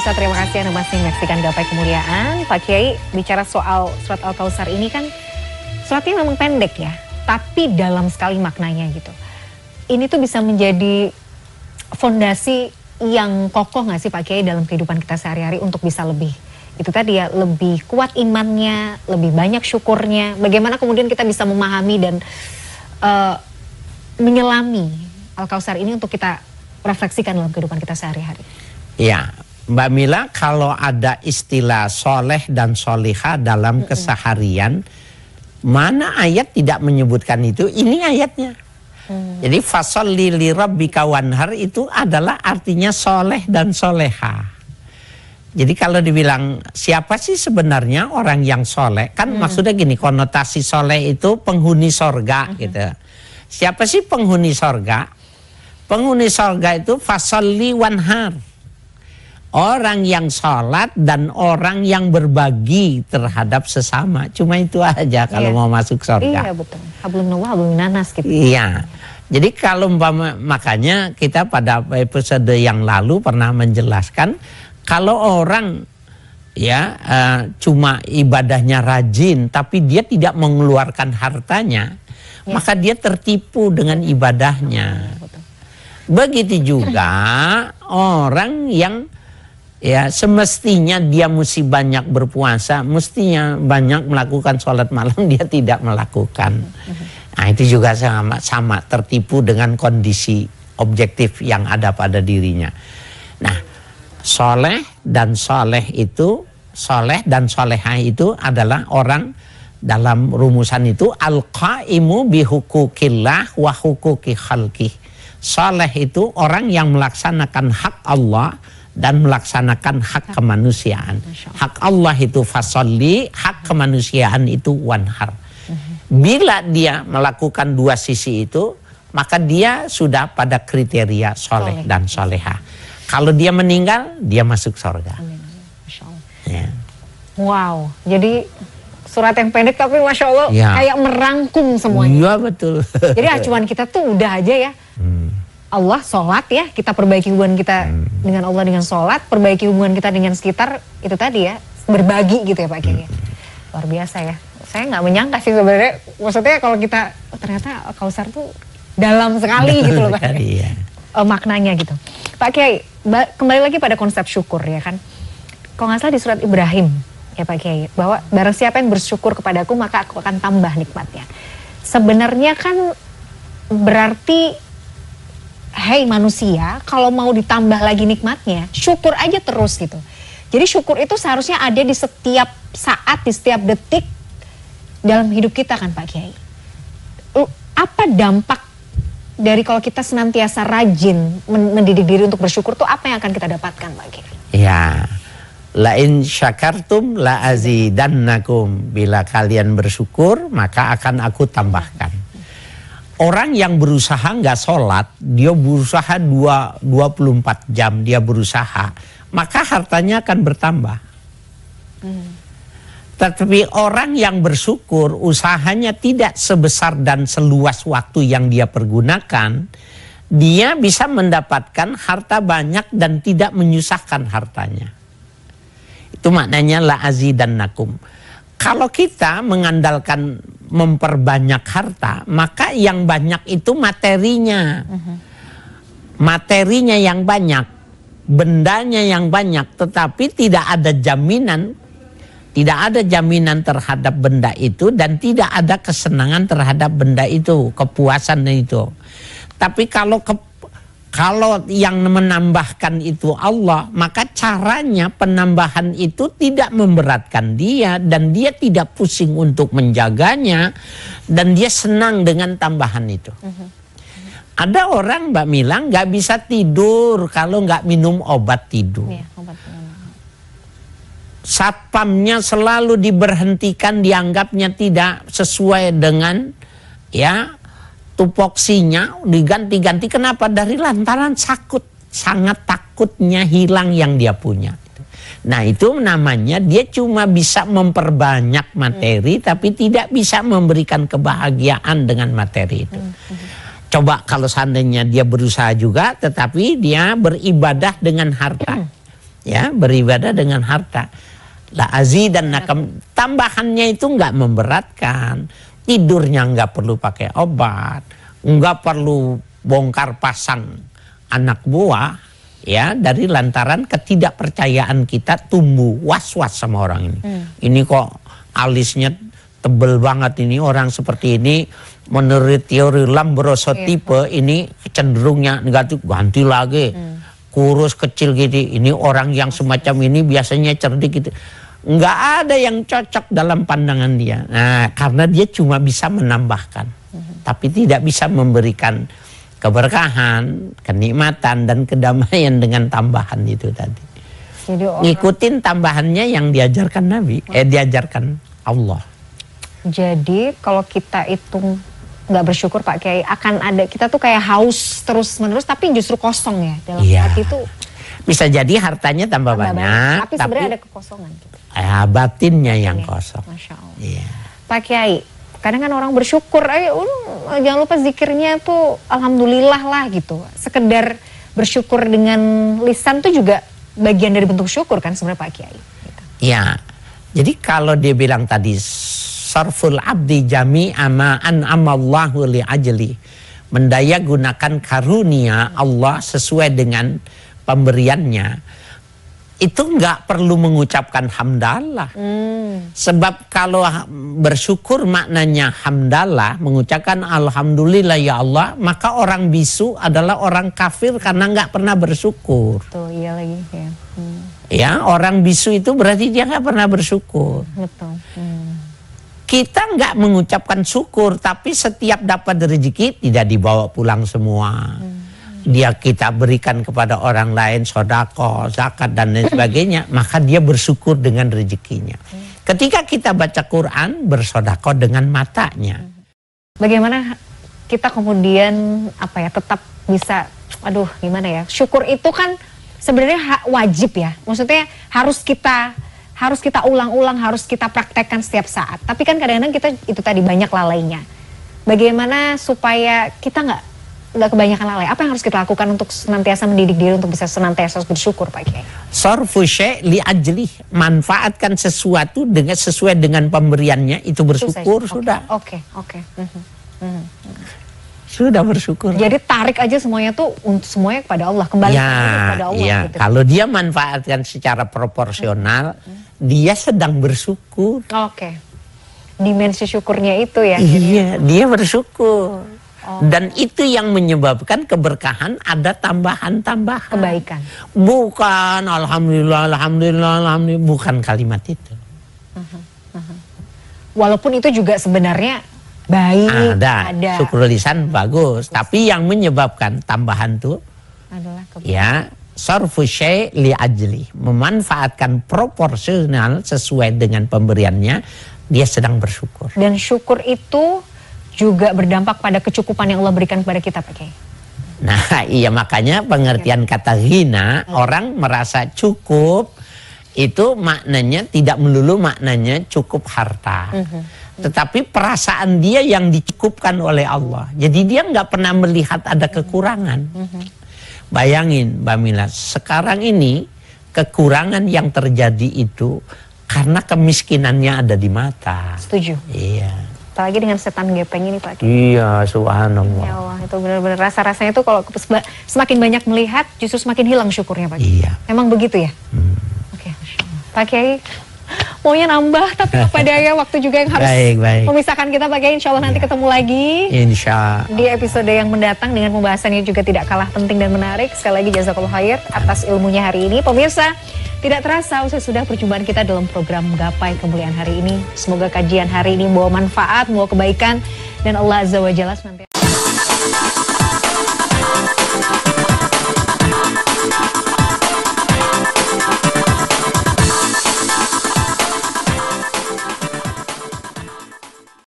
pemirsa, terima kasih Anda masih menyaksikan Gapai Kemuliaan. Pak Kiai, bicara soal surat Al-Kautsar ini kan suratnya memang pendek ya, tapi dalam sekali maknanya gitu. Ini tuh bisa menjadi fondasi yang kokoh nggak sih Pak Kiai dalam kehidupan kita sehari-hari untuk bisa lebih, itu tadi ya, lebih kuat imannya, lebih banyak syukurnya. Bagaimana kemudian kita bisa memahami dan menyelami Al-Kautsar ini untuk kita refleksikan dalam kehidupan kita sehari-hari. Ya, Mbak Mila, kalau ada istilah soleh dan solihah dalam keseharian, mana ayat tidak menyebutkan itu? Ini ayatnya. Jadi fasholli li rabbika wanhar itu adalah artinya soleh dan soleha. Jadi kalau dibilang siapa sih sebenarnya orang yang soleh? Kan maksudnya gini, konotasi soleh itu penghuni sorga gitu. Siapa sih penghuni sorga? Penghuni sorga itu fasholli wanhar. Orang yang sholat dan orang yang berbagi terhadap sesama. Cuma itu aja kalau mau masuk surga. Iya betul. Hablum minallah, hablum minanas gitu. Iya. Jadi kalau makanya kita pada episode yang lalu pernah menjelaskan kalau orang ya cuma ibadahnya rajin tapi dia tidak mengeluarkan hartanya, maka dia tertipu dengan ibadahnya. Begitu juga orang yang ya semestinya dia mesti banyak berpuasa, mestinya banyak melakukan sholat malam, dia tidak melakukan. Nah itu juga sama tertipu dengan kondisi objektif yang ada pada dirinya. Nah soleh dan soleh itu, soleh dan solehah itu adalah orang dalam rumusan itu al-qaimu bihukukillah wa hukuki khalqih. Soleh itu orang yang melaksanakan hak Allah dan melaksanakan hak kemanusiaan. Hak Allah itu fasholli, hak kemanusiaan itu wanhar. Bila dia melakukan dua sisi itu, maka dia sudah pada kriteria soleh dan soleha. Kalau dia meninggal, dia masuk surga. Ya. Wow, jadi surat yang pendek tapi Masya Allah kayak merangkum semuanya. Iya betul. Jadi acuan kita tuh udah aja ya. Allah sholat ya, kita perbaiki hubungan kita dengan Allah dengan sholat, perbaiki hubungan kita dengan sekitar, itu tadi ya, berbagi gitu ya Pak Kiai. Luar biasa ya. Saya nggak menyangka sih sebenarnya, maksudnya kalau kita ternyata Kautsar tuh dalam sekali gitu loh Pak Kiai. Maknanya gitu. Pak Kiai, kembali lagi pada konsep syukur ya kan. Kalau nggak salah di surat Ibrahim ya Pak Kiai, bahwa barang siapa yang bersyukur kepadaku maka aku akan tambah nikmatnya. Sebenarnya kan berarti hei manusia, kalau mau ditambah lagi nikmatnya, syukur aja terus gitu. Jadi syukur itu seharusnya ada di setiap saat, di setiap detik dalam hidup kita kan Pak Kiai. Apa dampak dari kalau kita senantiasa rajin mendidik diri untuk bersyukur tuh apa yang akan kita dapatkan Pak Kiai? Ya, la in syakartum la azidannakum. Bila kalian bersyukur maka akan aku tambahkan. Orang yang berusaha nggak sholat, dia berusaha 24 jam, dia berusaha, maka hartanya akan bertambah. Tetapi orang yang bersyukur, usahanya tidak sebesar dan seluas waktu yang dia pergunakan, dia bisa mendapatkan harta banyak dan tidak menyusahkan hartanya. Itu maknanya la azidannakum. Kalau kita mengandalkan memperbanyak harta, maka yang banyak itu materinya. Materinya yang banyak, bendanya yang banyak, tetapi tidak ada jaminan, terhadap benda itu dan tidak ada kesenangan terhadap benda itu, kepuasan itu. Tapi kalau yang menambahkan itu Allah, maka caranya penambahan itu tidak memberatkan dia dan dia tidak pusing untuk menjaganya dan dia senang dengan tambahan itu. Ada orang Mbak Mila nggak bisa tidur kalau nggak minum obat tidur. Satpamnya selalu diberhentikan, dianggapnya tidak sesuai dengan tupoksinya, diganti-ganti. Kenapa? Dari lantaran sangat takutnya hilang yang dia punya. Nah itu namanya dia cuma bisa memperbanyak materi tapi tidak bisa memberikan kebahagiaan dengan materi itu. Coba kalau seandainya dia berusaha juga tetapi dia beribadah dengan harta. ya, beribadah dengan harta. La azidannakum, tambahannya itu nggak memberatkan. Tidurnya nggak perlu pakai obat, nggak perlu bongkar pasang anak buah, ya, dari lantaran ketidakpercayaan kita tumbuh was-was sama orang ini. Ini kok alisnya tebel banget, ini orang seperti ini menurut teori Lombroso tipe ini cenderungnya negatif, ganti lagi. Kurus kecil gitu, ini orang yang semacam ini biasanya cerdik gitu. Nggak ada yang cocok dalam pandangan dia. Nah, karena dia cuma bisa menambahkan, tapi tidak bisa memberikan keberkahan, kenikmatan, dan kedamaian dengan tambahan itu tadi. Jadi ngikutin tambahannya yang diajarkan Nabi, diajarkan Allah. Jadi kalau kita itu nggak bersyukur Pak Kiai, akan ada, kita tuh kayak haus terus menerus tapi justru kosong ya dalam hati itu. Bisa jadi hartanya tambah banyak, tapi sebenarnya ada kekosongan gitu. Batinnya yang kosong. Masya Allah. Iya. Pak Kiai, kadang kan orang bersyukur, jangan lupa zikirnya tuh alhamdulillah lah gitu. Sekedar bersyukur dengan lisan tuh juga bagian dari bentuk syukur kan sebenarnya Pak Kiai. Gitu. Iya. Jadi kalau dia bilang tadi sarful abdi jami'a ma an'amallahu li ajli, mendaya gunakan karunia Allah sesuai dengan pemberiannya, itu nggak perlu mengucapkan hamdalah. Sebab kalau bersyukur maknanya hamdalah, mengucapkan alhamdulillah ya Allah, maka orang bisu adalah orang kafir karena nggak pernah bersyukur. Betul, iya lagi ya. Ya, orang bisu itu berarti dia nggak pernah bersyukur. Betul. Kita nggak mengucapkan syukur, tapi setiap dapat rezeki tidak dibawa pulang semua. Dia kita berikan kepada orang lain, sodako, zakat, dan lain sebagainya, maka dia bersyukur dengan rezekinya. Ketika kita baca Quran, bersodako dengan matanya. Bagaimana kita kemudian tetap bisa, gimana ya? Syukur itu kan sebenarnya wajib ya. Maksudnya harus kita ulang-ulang, harus kita praktekkan setiap saat. Tapi kan kadang-kadang kita itu tadi banyak lalainya. Bagaimana supaya kita nggak kebanyakan lalai? Apa yang harus kita lakukan untuk senantiasa mendidik diri untuk bisa senantiasa bersyukur Pak Kiai? Sarfu syai' li ajli, manfaatkan sesuatu sesuai dengan pemberiannya, itu bersyukur sudah. Oke. Sudah bersyukur. Jadi tarik aja semuanya tuh semuanya kepada Allah, kembali kepada Allah. Ya, gitu. Kalau dia manfaatkan secara proporsional, dia sedang bersyukur. Oke. Dimensi syukurnya itu ya. Iya, dia bersyukur. Dan itu yang menyebabkan keberkahan, ada tambahan-tambahan. Kebaikan. Bukan alhamdulillah, bukan kalimat itu. Walaupun itu juga sebenarnya baik. Ada. Syukur lisan bagus. Tapi yang menyebabkan tambahan itu adalah ya sarfu syai' li ajli, memanfaatkan proporsional sesuai dengan pemberiannya, dia sedang bersyukur. Dan syukur itu juga berdampak pada kecukupan yang Allah berikan kepada kita Pak Kiai. Nah iya, makanya pengertian kata ghina, orang merasa cukup itu maknanya tidak melulu maknanya cukup harta. Tetapi perasaan dia yang dicukupkan oleh Allah. Jadi dia nggak pernah melihat ada kekurangan. Bayangin Mbak Mila, sekarang ini kekurangan yang terjadi itu karena kemiskinannya ada di mata. Setuju. Iya. Apalagi dengan setan gepeng ini Pak Kiai. Iya, subhanallah. Ya Allah, itu benar-benar rasa-rasanya itu kalau semakin banyak melihat justru semakin hilang syukurnya Pak Kiai. Iya. Emang begitu ya? Oke, Pak Kiai, maunya nambah tapi apa daya, waktu juga yang harus memisahkan kita Pak Kiai. Insya Allah nanti ketemu lagi. Insya Allah. Di episode yang mendatang dengan pembahasannya juga tidak kalah penting dan menarik. Sekali lagi jazakallahu khair atas ilmunya hari ini. Pemirsa, tidak terasa usai sudah perjumpaan kita dalam program Gapai Kemuliaan hari ini. Semoga kajian hari ini membawa manfaat, membawa kebaikan, dan Allah Azza wa Jalla senantiasa